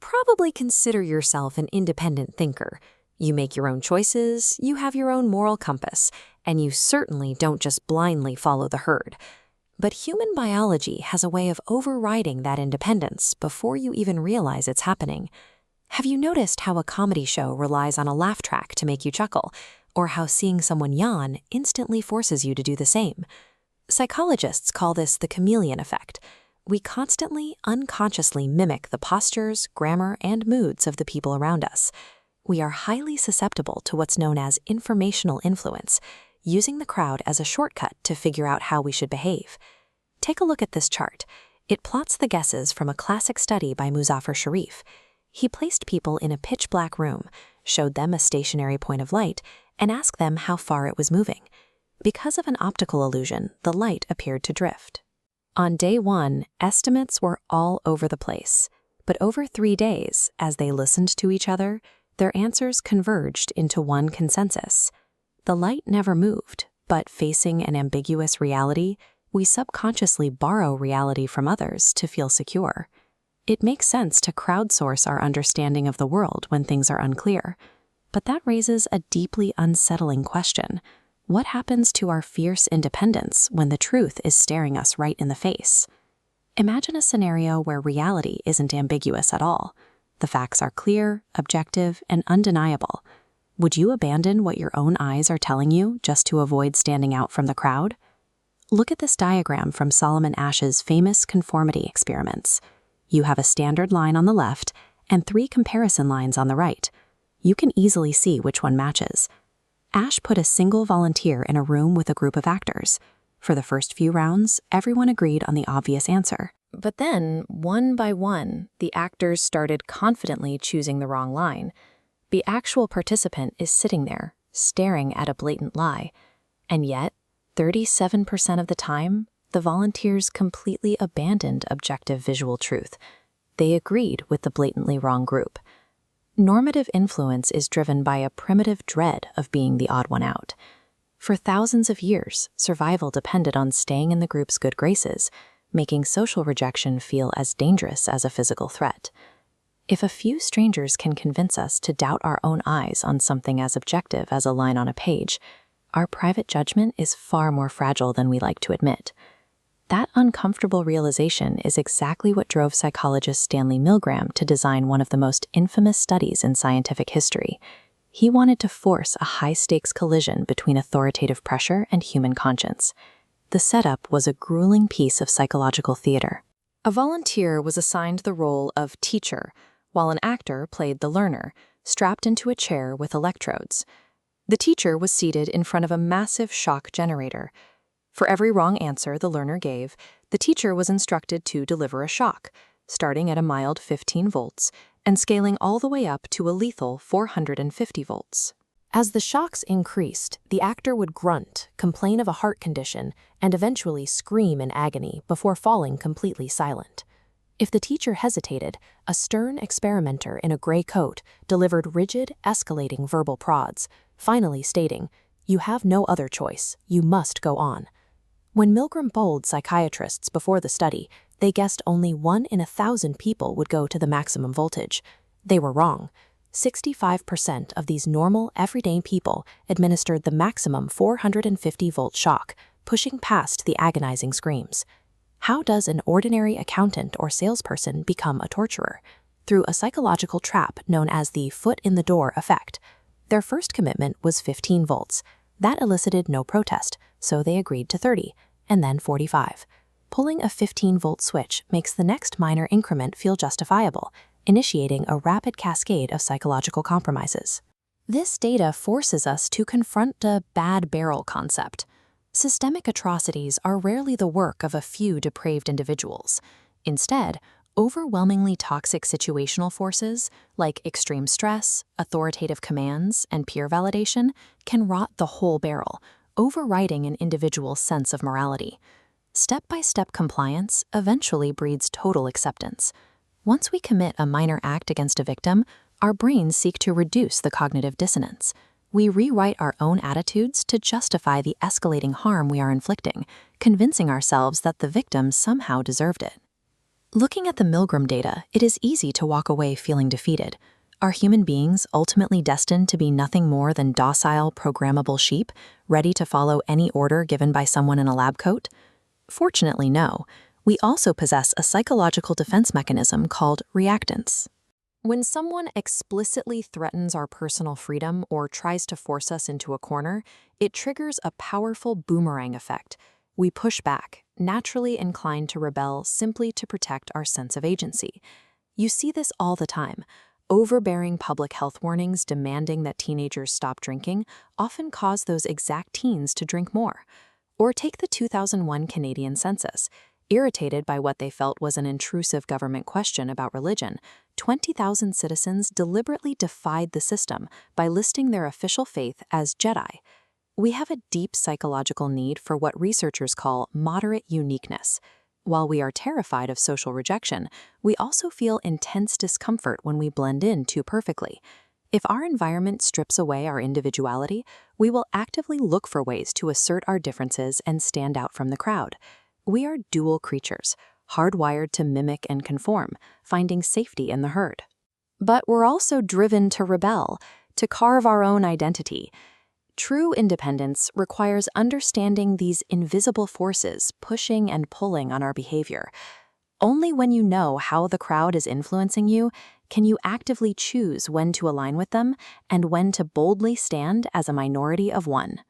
probably consider yourself an independent thinker. You make your own choices, you have your own moral compass, and you certainly don't just blindly follow the herd. But human biology has a way of overriding that independence before you even realize it's happening. Have you noticed how a comedy show relies on a laugh track to make you chuckle, or how seeing someone yawn instantly forces you to do the same? Psychologists call this the chameleon effect. We constantly, unconsciously mimic the postures, grammar, and moods of the people around us. We are highly susceptible to what's known as informational influence, using the crowd as a shortcut to figure out how we should behave. Take a look at this chart. It plots the guesses from a classic study by Muzaffar Sharif. He placed people in a pitch-black room, showed them a stationary point of light, and asked them how far it was moving. Because of an optical illusion, the light appeared to drift. On day 1, estimates were all over the place. But over 3 days, as they listened to each other, their answers converged into one consensus. The light never moved, but facing an ambiguous reality, we subconsciously borrow reality from others to feel secure. It makes sense to crowdsource our understanding of the world when things are unclear. But that raises a deeply unsettling question. What happens to our fierce independence when the truth is staring us right in the face? Imagine a scenario where reality isn't ambiguous at all. The facts are clear, objective, and undeniable. Would you abandon what your own eyes are telling you just to avoid standing out from the crowd? Look at this diagram from Solomon Asch's famous conformity experiments. You have a standard line on the left and 3 comparison lines on the right. You can easily see which one matches. Asch put a single volunteer in a room with a group of actors. For the first few rounds, everyone agreed on the obvious answer. But then, one by one, the actors started confidently choosing the wrong line. The actual participant is sitting there, staring at a blatant lie. And yet, 37% of the time, the volunteers completely abandoned objective visual truth. They agreed with the blatantly wrong group. Normative influence is driven by a primitive dread of being the odd one out. For thousands of years, survival depended on staying in the group's good graces, making social rejection feel as dangerous as a physical threat. If a few strangers can convince us to doubt our own eyes on something as objective as a line on a page, our private judgment is far more fragile than we like to admit. That uncomfortable realization is exactly what drove psychologist Stanley Milgram to design one of the most infamous studies in scientific history. He wanted to force a high-stakes collision between authoritative pressure and human conscience. The setup was a grueling piece of psychological theater. A volunteer was assigned the role of teacher, while an actor played the learner, strapped into a chair with electrodes. The teacher was seated in front of a massive shock generator. For every wrong answer the learner gave, the teacher was instructed to deliver a shock, starting at a mild 15 volts and scaling all the way up to a lethal 450 volts. As the shocks increased, the actor would grunt, complain of a heart condition, and eventually scream in agony before falling completely silent. If the teacher hesitated, a stern experimenter in a gray coat delivered rigid, escalating verbal prods, finally stating, "You have no other choice. You must go on." When Milgram polled psychiatrists before the study, they guessed only 1 in 1,000 people would go to the maximum voltage. They were wrong. 65% of these normal, everyday people administered the maximum 450-volt shock, pushing past the agonizing screams. How does an ordinary accountant or salesperson become a torturer? Through a psychological trap known as the foot-in-the-door effect. Their first commitment was 15 volts. That elicited no protest, so they agreed to 30, and then 45. Pulling a 15-volt switch makes the next minor increment feel justifiable, initiating a rapid cascade of psychological compromises. This data forces us to confront the bad barrel concept. Systemic atrocities are rarely the work of a few depraved individuals. Instead, overwhelmingly toxic situational forces, like extreme stress, authoritative commands, and peer validation, can rot the whole barrel, overriding an individual's sense of morality. Step-by-step compliance eventually breeds total acceptance. Once we commit a minor act against a victim, our brains seek to reduce the cognitive dissonance. We rewrite our own attitudes to justify the escalating harm we are inflicting, convincing ourselves that the victim somehow deserved it. Looking at the Milgram data, it is easy to walk away feeling defeated. Are human beings ultimately destined to be nothing more than docile, programmable sheep, ready to follow any order given by someone in a lab coat? Fortunately, no. We also possess a psychological defense mechanism called reactance. When someone explicitly threatens our personal freedom or tries to force us into a corner, it triggers a powerful boomerang effect. We push back, naturally inclined to rebel simply to protect our sense of agency. You see this all the time. Overbearing public health warnings demanding that teenagers stop drinking often cause those exact teens to drink more. Or take the 2001 Canadian census. Irritated by what they felt was an intrusive government question about religion, 20,000 citizens deliberately defied the system by listing their official faith as Jedi. We have a deep psychological need for what researchers call moderate uniqueness. While we are terrified of social rejection, we also feel intense discomfort when we blend in too perfectly. If our environment strips away our individuality, we will actively look for ways to assert our differences and stand out from the crowd. We are dual creatures, hardwired to mimic and conform, finding safety in the herd. But we're also driven to rebel, to carve our own identity. True independence requires understanding these invisible forces pushing and pulling on our behavior. Only when you know how the crowd is influencing you can you actively choose when to align with them and when to boldly stand as a minority of one.